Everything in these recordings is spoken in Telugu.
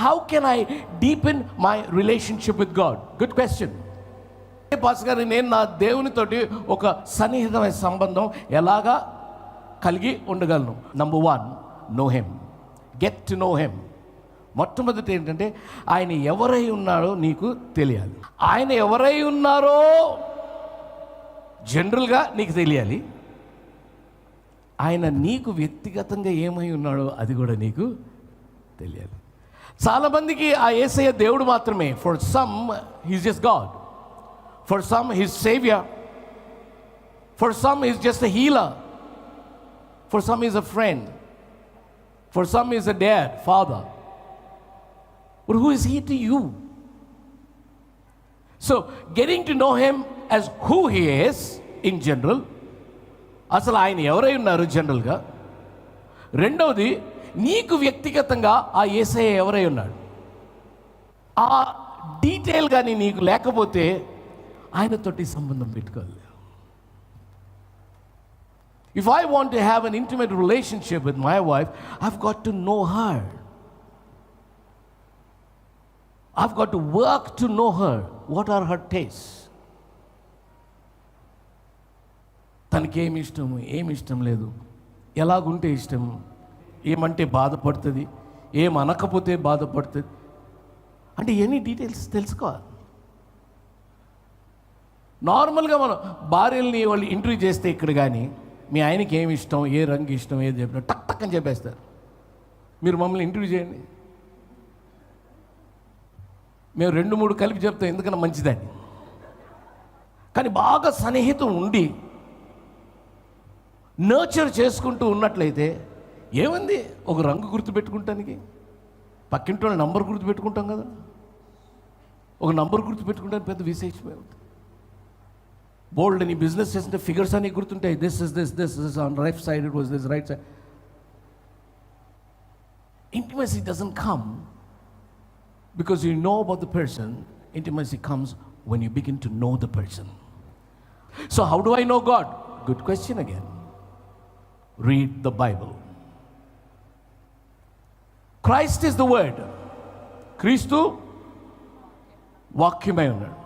How can I deepen my relationship with God? Good question. Pass గారు, నేను నా దేవునితోటి ఒక సన్నిహితమైన సంబంధం ఎలాగా కలిగి ఉండగలను? Number 1, no him. Get to know him. మొట్టమొదటి ఏంటంటే ఆయన ఎవరై ఉన్నాడో నీకు తెలియాలి. ఆయన ఎవరై ఉన్నారో జనరల్గా నీకు తెలియాలి. ఆయన నీకు వ్యక్తిగతంగా ఏమై ఉన్నాడో అది కూడా నీకు తెలియాలి. చాలామందికి ఆ యేసయ్య దేవుడు మాత్రమే. For some he's just God, for some he's saviour, for some he's just a healer, for some is a friend, for some is a dad, father. But who is he to you? So getting to know him as who he is in general, అసలు ఆయన ఎవరై ఉన్నారు జనరల్గా. రెండవది, నీకు వ్యక్తిగతంగా ఆ యేసయ్య ఎవరై ఉన్నాడు, ఆ డీటెయిల్ కానీ నీకు లేకపోతే ఆయనతోటి సంబంధం పెట్టుకోవాలి. If I want to have an intimate relationship with my wife, I've got to know her. I've got to work to know her. What are her tastes? తనకి ఏమి ఇష్టము, ఏమి ఇష్టం లేదు, ఎలాగుంటే ఇష్టము, ఏమంటే బాధపడుతుంది, ఏం అనకపోతే బాధపడుతుంది, అంటే ఎన్ని డీటెయిల్స్ తెలుసుకోవాలి. నార్మల్గా మనం భార్యల్ని వాళ్ళు ఇంటర్వ్యూ చేస్తే ఇక్కడ కానీ మీ ఆయనకి ఏమి ఇష్టం, ఏ రంగు ఇష్టం, ఏది చెప్పినా టక్ టక్ అని చెప్పేస్తారు. మీరు మమ్మల్ని ఇంటర్వ్యూ చేయండి, మేము 2-3 కలిపి చెప్తాం, ఎందుకన్నా మంచిదని. కానీ బాగా సన్నిహితం ఉండి నర్చర్ చేసుకుంటూ ఉన్నట్లయితే ఏముంది, ఒక రంగు గుర్తుపెట్టుకుంటానికి పక్కింటి వాళ్ళ నంబర్ గుర్తుపెట్టుకుంటాం కదా, ఒక నంబర్ గుర్తుపెట్టుకుంటానికి పెద్ద విశేషమే ఉంటుంది. బోల్డ్ అని బిజినెస్ చేస్తుంటే ఫిగర్స్ అని గుర్తుంటాయి. This is on right side, it was this right side. Intimacy doesn't come because you know about the person. Intimacy comes when you begin to know the person. So how do I know God? Good question again. Read the Bible. Christ is the word. Kristu వాక్యమై ఉన్నాడు.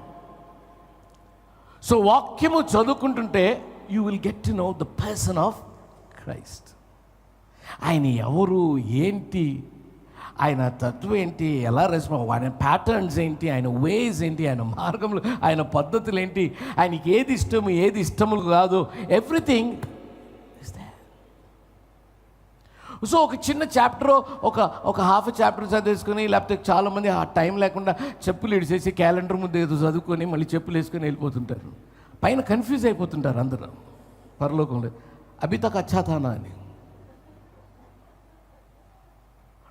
సో వాక్యము చదువుకుంటుంటే you will get to know the person of Christ. ఆయన ఎవరు, ఏంటి, ఆయన తత్వం ఏంటి, ఎలా రెస్పాన్స్, ఆయన ప్యాటర్న్స్ ఏంటి, ఆయన వేస్ ఏంటి, ఆయన మార్గములు, ఆయన పద్ధతులు ఏంటి, ఆయనకి ఏది ఇష్టము ఏది ఇష్టములు కాదు, ఎవ్రీథింగ్ ఇస్ దేర్. సో ఒక చిన్న చాప్టర్, ఒక హాఫ్ చాప్టర్ చదివేసుకొని, లేకపోతే చాలామంది ఆ టైం లేకుండా చెప్పులు ఇడిచేసి క్యాలెండర్ ముందు ఏదో చదువుకొని మళ్ళీ చెప్పులు వేసుకొని వెళ్ళిపోతుంటారు. పైన కన్ఫ్యూజ్ అయిపోతుంటారు అందరూ పరలోకంలో, అభి తక్ అచ్చా థానా అని.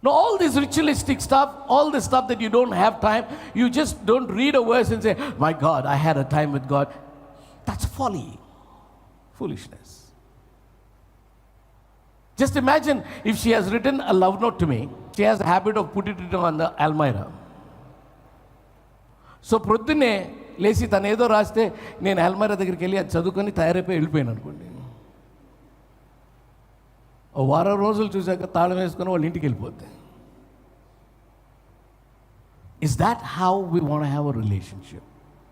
No, all this ritualistic stuff, all this stuff that you don't have time, you just don't read a verse and say, my God, I had a time with God. That's folly, foolishness. Just imagine if she has written a love note to me, she has a habit of putting it on the almirah. So ప్రొద్దున్నే లేచి తను ఏదో రాస్తే నేను అల్మైరా దగ్గరికి వెళ్ళి అది చదువుకొని తయారైపోయి వెళ్ళిపోయాను అనుకోండి. ఓ వారం రోజులు చూశాక తాళం వేసుకొని వాళ్ళ ఇంటికి వెళ్ళిపోతాయి. Is that how we want have a relationship?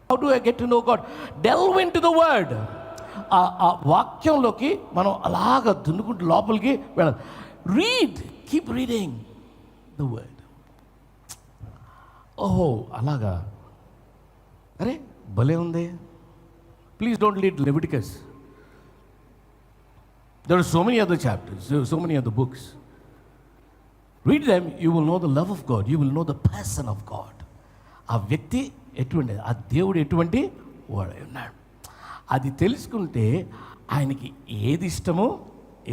How do I get to know God? Delve in to the word. ఆ వాక్యంలోకి మనం అలాగ దున్నుకుంటూ లోపలికి వెళ్ళాలి. Read, keep reading the word. ఓహో అలాగా, అరే భలే ఉంది. Please don't read Leviticus. There are so many other chapters, there are so many other books. Read them, you will know the love of God, you will know the person of God. ఆ వ్యక్తి ఎటువంటి, ఆ దేవుడు ఎటువంటి వాడు ఉన్నాడు అది తెలుసుకుంటే ఆయనకి ఏది ఇష్టమో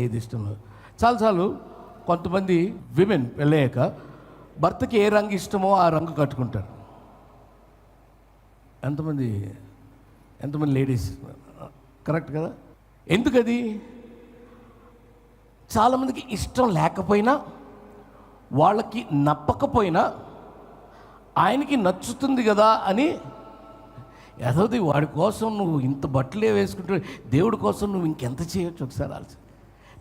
ఏది ఇష్టమో. చాలాసార్లు కొంతమంది విమెన్ వెళ్ళాక భర్తకి ఏ రంగు ఇష్టమో ఆ రంగు కట్టుకుంటారు. ఎంతమంది లేడీస్ కరెక్ట్ కదా? ఎందుకది? చాలామందికి ఇష్టం లేకపోయినా, వాళ్ళకి నప్పకపోయినా ఆయనకి నచ్చుతుంది కదా అని, ఏదోది వాడి కోసం నువ్వు ఇంత బట్టలే వేసుకుంటే దేవుడి కోసం నువ్వు ఇంకెంత చేయొచ్చు ఒకసారి ఆలోచన.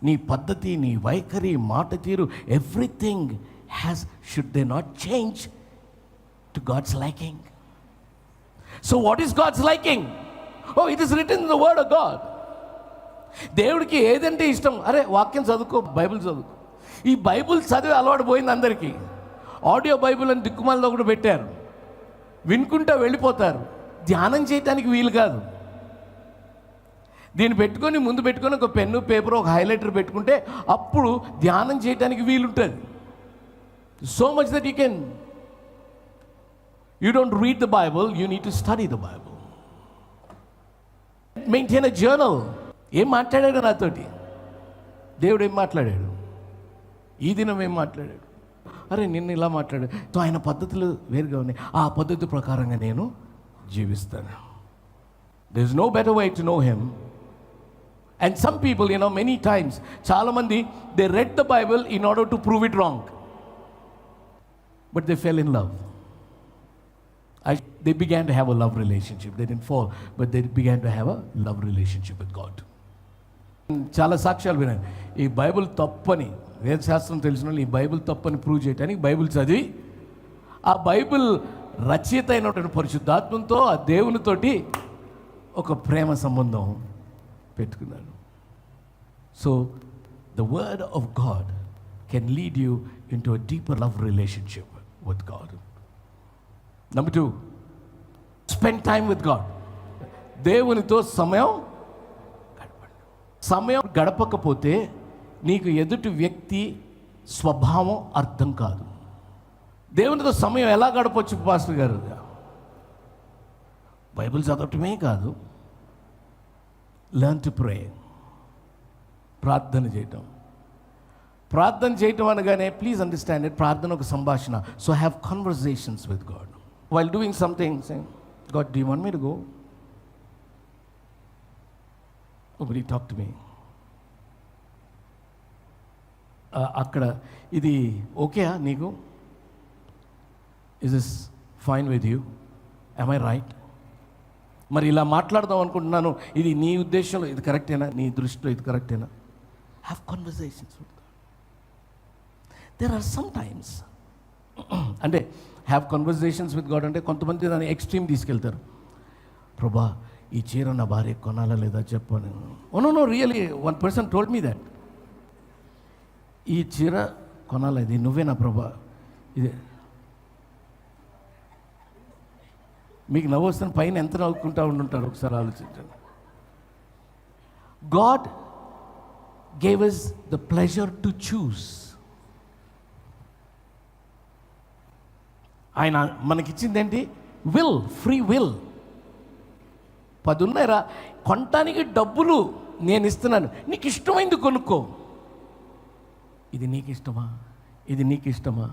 నీ పద్ధతి, నీ వైఖరి, మాట తీరు, everything should they not change to God's liking? So what is God's liking? Oh, it is written in the word of God. దేవుడికి ఏదంటే ఇష్టం, అరే వాక్యం చదువుకో, బైబిల్ చదువుకో. ఈ బైబిల్ చదివి అలవాటు పోయింది అందరికీ. ఆడియో బైబిల్ అని దిక్కుమాలలో కూడా పెట్టారు, వినుకుంటా వెళ్ళిపోతారు. ధ్యానం చేయడానికి వీలు కాదు. దీన్ని పెట్టుకొని ముందు పెట్టుకొని ఒక పెన్ను పేపర్ ఒక హైలైటర్ పెట్టుకుంటే అప్పుడు ధ్యానం చేయడానికి వీలుంటుంది. So much that you don't read the Bible, you need to study the Bible. Maintain a journal. ఏం మాట్లాడాడు నాతోటి దేవుడు, ఏం మాట్లాడాడు ఈ దినం, ఏం మాట్లాడాడు, అరే నిన్ను ఇలా మాట్లాడాడు. సో ఆయన పద్ధతులు వేరుగా ఉన్నాయి, ఆ పద్ధతి ప్రకారంగా నేను జీవిస్తాను. there is no better way to know him. And some people, many times, చాలామంది they read the Bible in order to prove it wrong, but they fell in love. They began to have a love relationship. They didn't fall, but they began to have a love relationship with God. చాలా సాక్ష్యాలు విన్నాను. ఈ బైబిల్ తప్పని, వేదశాస్త్రం తెలిసిన వాళ్ళు ఈ బైబిల్ తప్పని ప్రూవ్ చేయడానికి బైబిల్ చదివి ఆ బైబిల్ రచయిత అయినటువంటి పరిశుద్ధాత్మతో ఆ దేవునితోటి ఒక ప్రేమ సంబంధం పెట్టుకున్నాడు. So the word of God can lead you in to a deeper love relationship with God. Number 2, spend time with God. దేవునితో సమయం గడపండి. సమయం గడపకపోతే నీకు ఎదుటి వ్యక్తి స్వభావం అర్థం కాదు. దేవునితో సమయం ఎలా గడపచ్చు పాస్టర్ గారు? బైబిల్ చదవటమే కాదు, లెర్న్ టు ప్రే, ప్రార్థన చేయటం. ప్రార్థన చేయటం అనగానే ప్లీజ్ అండర్స్టాండ్ ఇట్, ప్రార్థన ఒక సంభాషణ. So have conversations with God while doing something, saying, God, do you want me to go? Oh, will you talk to me? అక్కడ ఇది ఓకేయా నీకు? Is this fine with you? am I right? మరి ఇలా మాట్లాడదాం అనుకుంటున్నాను, ఇది నీ ఉద్దేశంలో ఇది కరెక్టేనా, నీ దృష్టిలో ఇది కరెక్టేనా? Have conversations with God. There are some times అంటే హ్యావ్ కన్వర్జేషన్స్ విత్ గాడ్ అంటే కొంతమంది దాన్ని ఎక్స్ట్రీమ్ తీసుకెళ్తారు. ప్రభా ఈ చీర నా భార్య కొనాలా లేదా చెప్పని. No really one person told me that, ఈ చీర కొనాలా, ఇది నువ్వేనా ప్రభా? ఇది మీకు నవ్వు వస్తున్న పైన ఎంత నవ్వుకుంటా ఉండుంటారు, ఒకసారి ఆలోచించండి. God gave us the pleasure to choose. ఆయన మనకిచ్చిందేంటి? Will, free will. 10 ఉన్నాయిరా, కొనటానికి డబ్బులు నేను ఇస్తున్నాను, నీకు ఇష్టమైంది కొనుక్కో. ఇది నీకు ఇష్టమా, ఇది నీకు ఇష్టమా?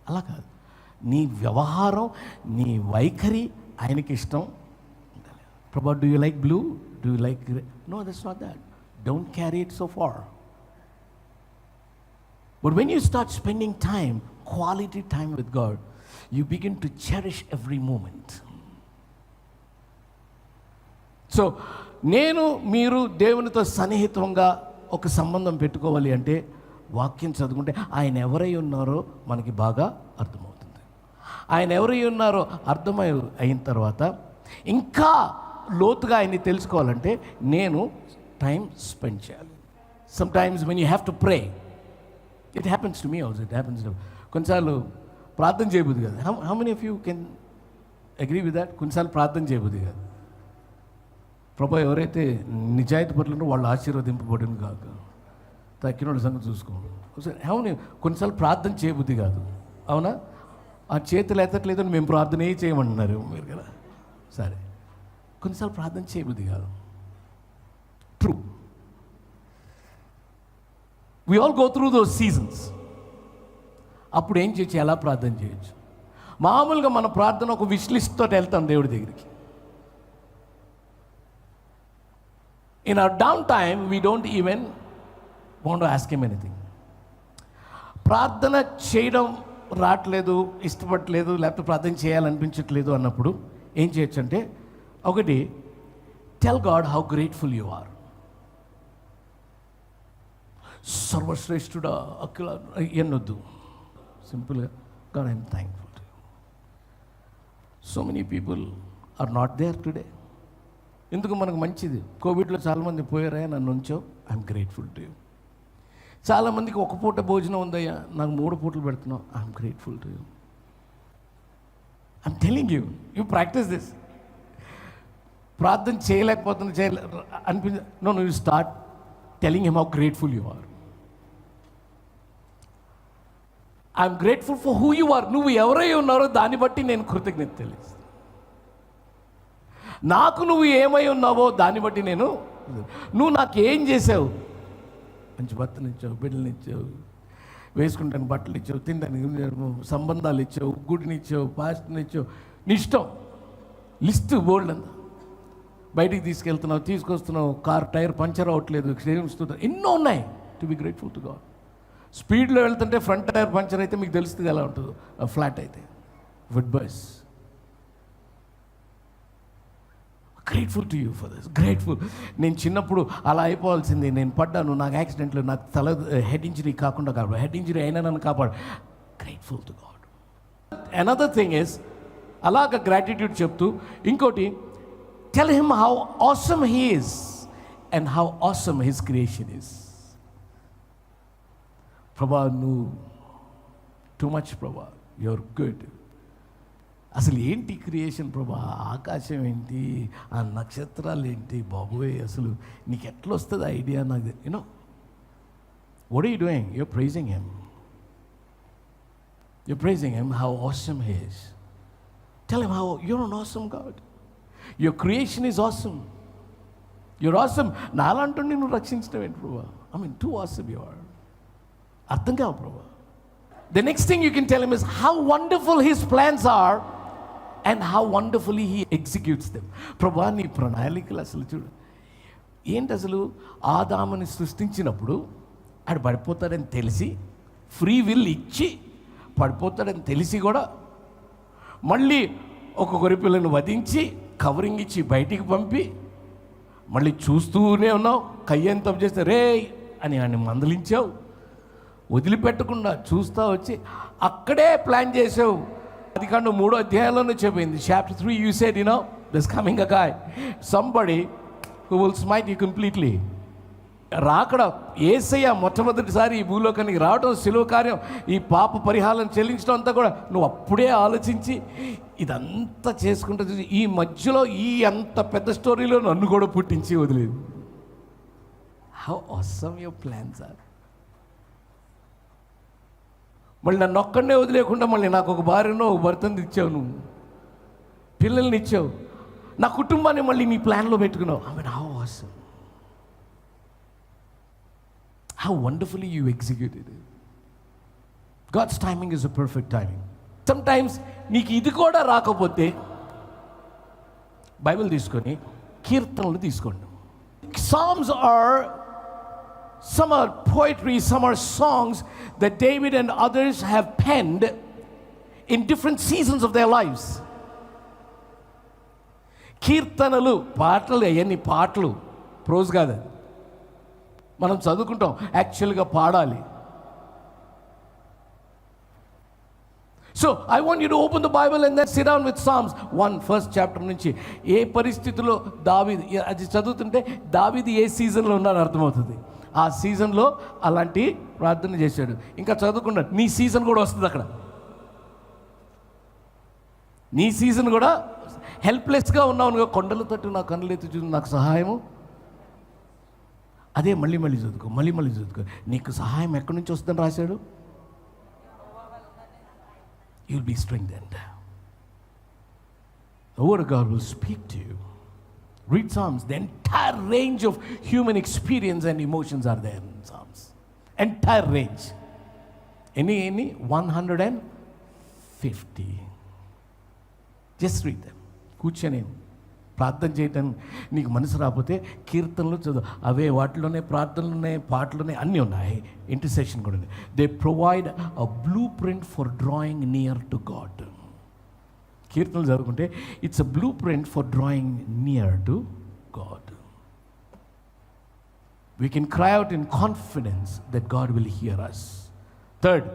అలా కాదు. నీ వ్యవహారం, నీ వైఖరి ఆయనకి ఇష్టం. Prabha do you like blue, do you like, no that's not that, don't carry it so far. But when you start spending time, quality time with God, you begin to cherish every moment. So నేను మీరు దేవునితో సన్నిహితంగా ఒక సంబంధం పెట్టుకోవాలి అంటే వాక్యం చదువుకుంటే ఆయన ఎవరై ఉన్నారో మనకి బాగా అర్థమవుతుంది. ఆయన ఎవరై ఉన్నారో అయిన తర్వాత ఇంకా లోతుగా ఆయన్ని తెలుసుకోవాలంటే నేను టైం స్పెండ్ చేయాలి. Some times when you have to pray, it happens to me also, it happens to, కొన్నిసార్లు ప్రార్థన చేయబుద్ది కాదు. How many of you can agree with that? కొన్నిసార్లు ప్రార్థన చేయబుద్ది కాదు. ప్రభా ఎవరైతే నిజాయితీ పట్ల వాళ్ళు ఆశీర్వదింపబడిన కాక, తక్కిన వాళ్ళ సంగతి చూసుకోండి. అవును, కొన్నిసార్లు ప్రార్థన చేయబుద్ది కాదు, అవునా? ఆ చేతులు ఎత్తట్లేదని మేము ప్రార్థన చేయమంటున్నారు మీరు కదా. సరే, కొన్నిసార్లు ప్రార్థన చేయబుద్ది కాదు. True, we all go through those seasons. అప్పుడు ఏం చేయొచ్చు? ఎలా ప్రార్థన చేయొచ్చు? మామూలుగా మన ప్రార్థన ఒక విష్ లిస్ట్ తోటి వెళ్తాం దేవుడి దగ్గరికి. In our down time we don't even want to ask him anything. ప్రార్థన చేయడం రావట్లేదు, ఇష్టపడట్లేదు, లేకపోతే ప్రార్థన చేయాలనిపించట్లేదు అన్నప్పుడు ఏం చేయొచ్చు అంటే, ఒకటి, tell God how grateful you are. సర్వశ్రేష్ఠుడా, అఖిల ఎన్నొద్దు, సింపుల్గా, God I'm thankful to you. So many people are not there today. ఎందుకు మనకు మంచిది, కోవిడ్లో చాలామంది పోయారా, నన్ను ఉంచావు, ఐఎమ్ గ్రేట్ఫుల్ టు యూ. చాలామందికి ఒక పూట భోజనం ఉందయ్యా, నాకు 3 పూటలు పెడుతున్నావు, I'm grateful to you. I'm telling you, you practice this. ప్రార్థన చేయలేకపోతున్నా అనిపించ, no you start telling him how grateful you are. I'm grateful for who you are. నువ్వు ఎవరై ఉన్నారో దాన్ని బట్టి నేను కృతజ్ఞత తెలుసు. నాకు నువ్వు ఏమై ఉన్నావో దాన్ని బట్టి నేను, నువ్వు నాకు ఏం చేసావు, మంచి భర్తనిచ్చావు, బిడ్డలనిచ్చావు, వేసుకుంటానికి బట్టలు ఇచ్చావు, తినడానికి సంబంధాలు ఇచ్చావు, గుడినిచ్చావు, పాస్టర్నిచ్చావు, నీ ఇష్టం. లిస్ట్ బోల్డ్ అంతా. బయటికి తీసుకెళ్తున్నావు, తీసుకొస్తున్నావు, కార్ టైర్ పంచర్ అవ్వట్లేదు, క్షేమిస్తున్నావు, ఎన్నో ఉన్నాయి. To be grateful to God. స్పీడ్లో వెళ్తుంటే ఫ్రంట్ టైర్ పంచర్ అయితే మీకు తెలుస్తుంది ఎలా ఉంటుందో, ఫ్లాట్ అయితే, food bus. Grateful to you for this, grateful. నేను చిన్నప్పుడు అలా అయిపోవాల్సింది, నేను పడ్డాను, నాకు యాక్సిడెంట్లో నాకు తల హెడ్ ఇంజరీ కాకుండా కాపాడు, హెడ్ ఇంజరీ అయినా నన్ను కాపాడు. Grateful to God. Another thing is, అలాగ గ్రాటిట్యూడ్ చెప్తూ ఇంకోటి, tell him how awesome he is and how awesome his creation is. ప్రభా నువ్వు టూ మచ్ ప్రభా, యువర్ గుడ్. అసలు ఏంటి క్రియేషన్ ప్రభా, ఆకాశం ఏంటి, ఆ నక్షత్రాలు ఏంటి బాబోయ్, అసలు నీకు ఎట్లా వస్తుంది ఐడియా, నాకు you know what are you doing, you're praising him, you're praising him how awesome he is. Tell him how you're an awesome God, your creation is awesome, you're awesome. నాలంటుండి నువ్వు రక్షించడం ఏంటి ప్రభా, I mean too awesome you are. అర్థం కావు ప్రభా. The next thing you can tell him is how wonderful his plans are and how wonderfully he executes them. ప్రభా నీ ప్రణాళికలు అసలు చూడు ఏంటి, అసలు ఆదాముని సృష్టించినప్పుడు ఆడు పడిపోతాడని తెలిసి, ఫ్రీ విల్ ఇచ్చి పడిపోతాడని తెలిసి కూడా మళ్ళీ ఒక గొర్రెపిల్లను వధించి కవరింగ్ ఇచ్చి బయటికి పంపి మళ్ళీ చూస్తూనే ఉన్నావు, కయ్యం తప్పు చేస్తే రే అని ఆయన మందలించావు, వదిలిపెట్టకుండా చూస్తూ వచ్చి అక్కడే ప్లాన్ చేసావు. అది కాదు 3వ అధ్యాయంలోనే చెప్పింది, chapter 3 you said you know this coming a guy somebody who will smite you completely. రాకడ యేసయ్య మొట్టమొదటిసారి ఈ భూలోకానికి రావడం, శిలువ కార్యం, ఈ పాప పరిహారం చెల్లించడం అంతా కూడా నువ్వు అప్పుడే ఆలోచించి ఇదంతా చేసుకుంటూ ఈ మధ్యలో ఈ అంత పెద్ద స్టోరీలో నన్ను కూడా పుట్టించి వదిలేదు. How awesome your plans are. మళ్ళీ నన్ను ఒక్కడనే వదిలేకుండా మళ్ళీ నాకు ఒక భార్యనో ఒక భర్తను ఇచ్చావు, నువ్వు పిల్లల్ని ఇచ్చావు, నా కుటుంబాన్ని మళ్ళీ నీ ప్లాన్లో పెట్టుకున్నావు. I mean how awesome, how wonderfully you executed. God's timing is a perfect timing. Sometimes నీకు ఇది కూడా రాకపోతే బైబిల్ తీసుకొని కీర్తనలు తీసుకోండి. Psalms are, some are poetry, some are songs that David and others have penned in different seasons of their lives. కీర్తనలు పాటలు, అవన్నీ పాటలు, ప్రోజ్ కాదు, మనం చదువుకుంటాం, యాక్చువల్గా పాడాలి. So I want you to open the Bible and then sit down with Psalms 1 first chapter నుంచి ఏ పరిస్థితిలో దావీదు, అది చదువుతుంటే దావీదు ఏ సీజన్లో ఉన్నాడో అర్థమవుతుంది. ఆ సీజన్లో అలాంటి ప్రార్థన చేశాడు. ఇంకా చదువుకున్నా నీ సీజన్ కూడా వస్తుంది అక్కడ, నీ సీజన్ కూడా హెల్ప్లెస్గా ఉన్నావు, కొండల తట్టు నా కన్నులు ఎత్తి చూసి నాకు సహాయము. అదే మళ్ళీ మళ్ళీ చదువుకో, మళ్ళీ మళ్ళీ చదువుకో. నీకు సహాయం ఎక్కడి నుంచి వస్తుందని రాశాడు. You'll be strengthened. The word of God will speak to you. Read Psalms. The entire range of human experience and emotions are there in Psalms. Entire range. Any 150. Just read them. కూర్చొని ప్రార్థన చేయటం నీకు మనసు రాకపోతే కీర్తనలు చదువు, అవే వాటిలోనే ప్రార్థనలునే పాటలునే అన్నీ ఉన్నాయి, ఇంటర్సెషన్ కూడా ఉంది. They provide a blueprint for drawing near to God. కీర్తనలు చదువుకుంటే it's a blueprint for drawing near to God. We can cry out in confidence that God will hear us. Third,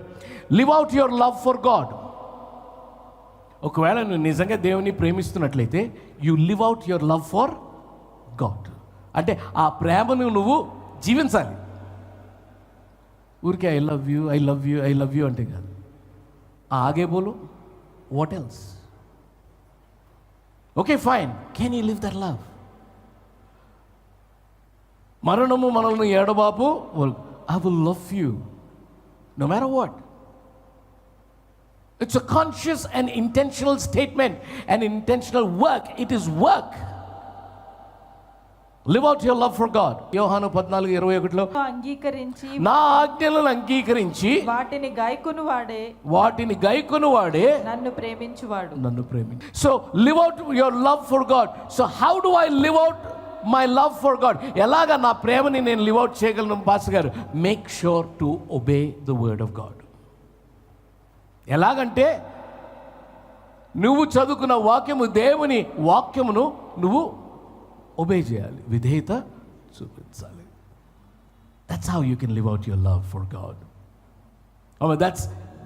live out your love for God. ఒకవేళ నువ్వు నిజంగా దేవుని ప్రేమిస్తున్నట్లయితే you live out your love for God. అంటే ఆ ప్రేమను నువ్వు జీవించాలి. ఊరికే I love you, I love you, I love you అంటే కాదు. ఆగే బోలు, what else? Okay fine, can you live that love? మరణము మనల్ని ఏడబాపు, I will love you no matter what. It's a conscious and intentional statement, an intentional work. It is work. Live out your love for God. యోహాను 14:21లో అంగీకరించి నా ఆజ్ఞలను అంగీకరించి వాటిని గాయకును వాడే నన్ను ప్రేమించువాడు. So live out your love for God. So how do I live out my love for God? ఎలాగా నా ప్రేమని నేను లివ్ అవుట్ చేయగలను పాస్టర్ గారు? Make sure to obey the word of God. ఎలాగంటే నువ్వు చదువుకున్న వాక్యము, దేవుని వాక్యమును నువ్వు ఒబే చేయాలి, విధేయత చూపించాలి. That's how you can live out your love for God.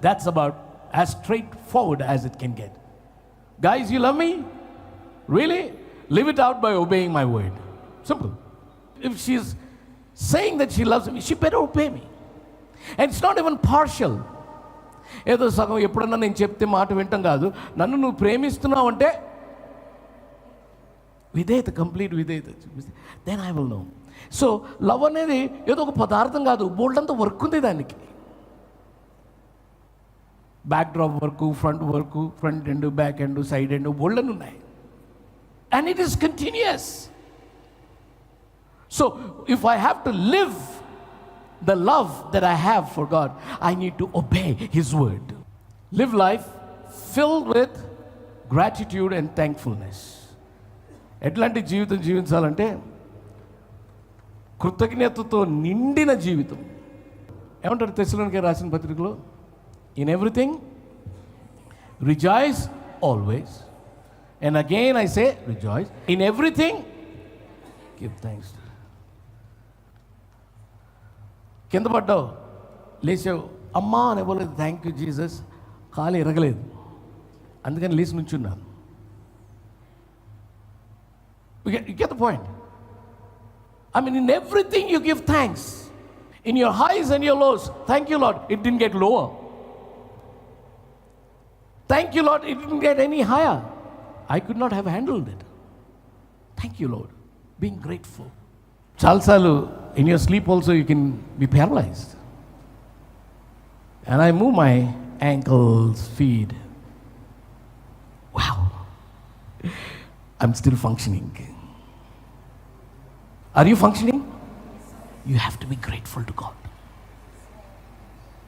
That's about as straightforward as it can get. Guys, you love me? Really? Live it out by obeying my word. Simple. If she's saying that she loves me, she better obey me. And it's not even partial. ఏదో సగం ఎప్పుడన్నా నేను చెప్తే మాట వింటాం కాదు. నన్ను నువ్వు ప్రేమిస్తున్నావు అంటే విధేయత, కంప్లీట్ విధేయత చూపిస్తే then I will know. So love అనేది ఏదో ఒక పదార్థం కాదు, బోల్డ్ అంతా వర్క్ ఉంది దానికి. Backdrop work, front end, back end, side end, bold అని ఉన్నాయి. And it is continuous. So if I have to live the love that I have for God, I need to obey His word. Live life filled with gratitude and thankfulness. ఎట్లాంటి జీవితం జీవించాలంటే కృతజ్ఞతతో నిండిన జీవితం. ఏమంటారు తెస్సలోనికే రాసిన పత్రికలో? In everything rejoice always. And again I say, rejoice. In everything, give thanks. కింద పడ్డావు, లేచావు, అమ్మా అని ఇవ్వలేదు, థ్యాంక్ యూ జీసస్, కాలు ఎరగలేదు, అందుకని లేచి నుంచున్నాను. You get the point? I mean, in everything you give thanks. In your highs and your lows, thank you Lord, it didn't get lower. Thank you Lord, it didn't get any higher. I could not have handled it. Thank you Lord. Being grateful. Chalsalu, in your sleep also you can be paralyzed. And I move my ankles, feet. Wow. I'm still functioning. Are you functioning? You have to be grateful to God.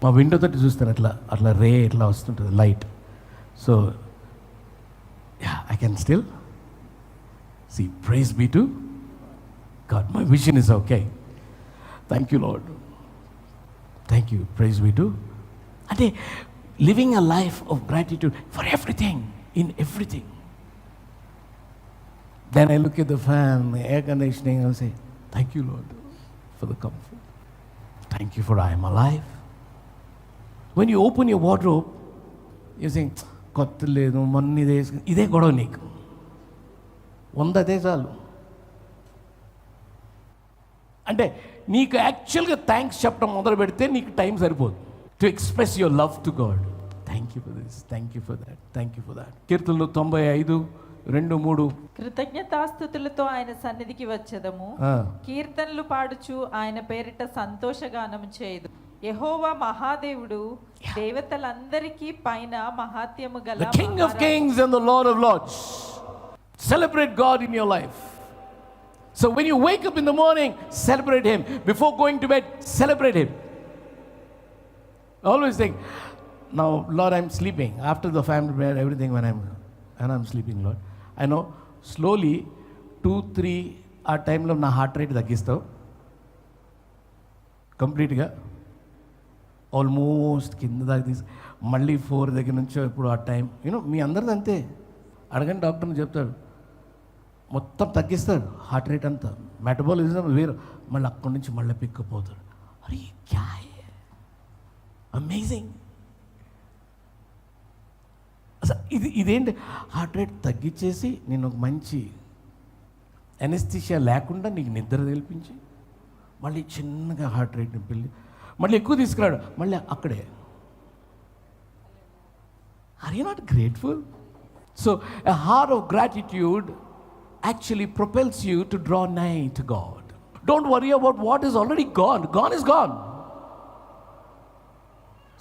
మా విండో తోటి చూస్తాను, అట్లా రే ఇట్లా వస్తుంటుంది light. So yeah, I can still see. Praise be to God. My vision is okay. Thank you Lord. Thank you. Praise be to. And living a life of gratitude for everything, in everything. Then I look at the fan, the air conditioning, I'll say, thank you Lord for the comfort. Thank you for I am alive. When you open your wardrobe, you're saying, కొత్త లేదు, మొన్న ఇదే గొడవ నీకు, 100 అదే చాలు. అంటే నీకు యాక్చువల్గా థ్యాంక్స్ చెప్పడం మొదలు పెడితే నీకు టైం సరిపోదు to express your love to God. Thank you for this, thank you for that, thank you for that. కీర్తనలు 95:2-3 కృతజ్ఞతాస్తుతులతో ఆయన సన్నిధికి వచ్చేదము, కీర్తనలు పాడుచు ఆయన పేరిట సంతోషగానము చేయదు. యెహోవా మహాదేవుడు, దేవతలందరికీ పైన మహాత్యము గల, the King of Kings and the Lord of Lords. Celebrate God in your life. So when you wake up in the morning, celebrate Him. Before going to bed, celebrate Him. Always think, now Lord, I'm sleeping. After the family prayer, everything, when I'm sleeping, Lord, I know slowly 2-3 ఆ టైంలో నా హార్ట్ రేట్ తగ్గిస్తావు కంప్లీట్గా, ఆల్మోస్ట్ కింద దాకా తీసి మళ్ళీ 4 దగ్గర నుంచో ఇప్పుడు ఆ టైం, మీ అందరిది అంతే. అడగండి డాక్టర్ని చెప్తాడు, మొత్తం తగ్గిస్తాడు హార్ట్ రేట్ అంతా, మెటబాలిజం వేరు, మళ్ళీ అక్కడి నుంచి మళ్ళీ పిక్కపోతాడు. అరే క్యా అమేజింగ్. అసలు ఇదేంటి, హార్ట్ రేట్ తగ్గించేసి నేను ఒక మంచి ఎనెస్థిషియా లేకుండా నీకు నిద్ర తెలిపించి మళ్ళీ చిన్నగా హార్ట్ రేట్ని పెళ్ళి మళ్ళీ ఎక్కువ తీసుకురాడు, మళ్ళీ అక్కడే. Are you not grateful? So a heart of gratitude actually propels you to draw nigh to God. Don't worry about what is already gone. Gone is gone.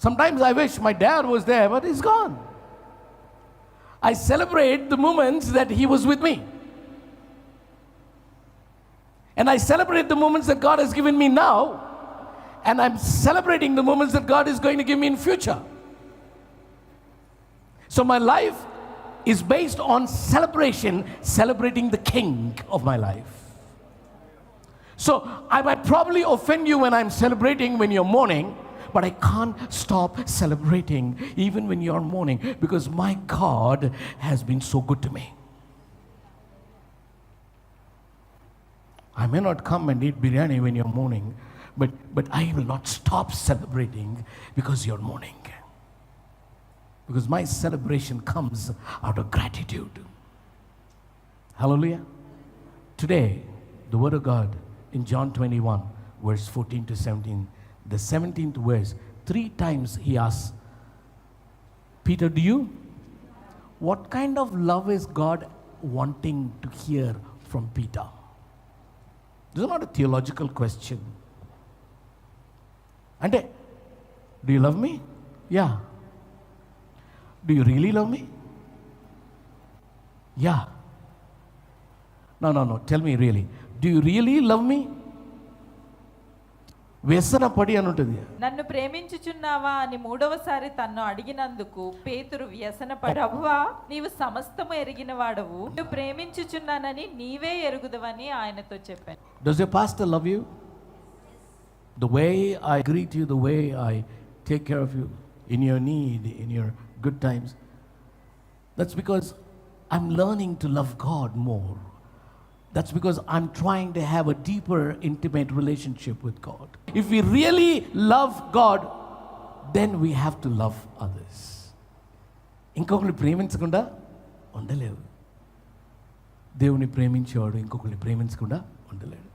Sometimes I wish my dad was there, but he's gone. I celebrate the moments that he was with me. And I celebrate the moments that God has given me now. And I'm celebrating the moments that God is going to give me in future. So my life is based on celebration, celebrating the King of my life. So I might probably offend you when I'm celebrating when you're mourning, but I can't stop celebrating even when you're mourning, because my God has been so good to me. I may not come and eat biryani when you're mourning, but I will not stop celebrating because you're mourning. Because my celebration comes out of gratitude. Hallelujah. Today, the word of God in John 21, verse 14 to 17, the 17th verse, 3 times he asks, Peter, what kind of love is God wanting to hear from Peter? This is not a theological question. Ante, do you love me? Yeah. Do you really love me? Yeah. No. Tell me really. Do you really love me? వ్యసన పడి అని ఉంటుంది. నన్ను ప్రేమించుచున్నావా అని 3వసారి తన్ను అడిగినందుకు పేతురు వ్యసనపడి, ప్రభువా నీవు సమస్తము ఎరిగిన వాడవు, నువ్వు ప్రేమించుచున్నానని నీవే ఎరుగుదవని ఆయనతో చెప్పాను. Does your pastor love you? The way I greet you, the way I take care of you in your need, in your good times, that's because I'm learning to love God more. That's because I'm trying to have a deeper, intimate relationship with God. If we really love God, then we have to love others. ఇంకొకరిని ప్రేమించకుండా ఉండలేవు. దేవుని ప్రేమించేవాడు ఇంకొకరిని ప్రేమించకుండా ఉండలేడు.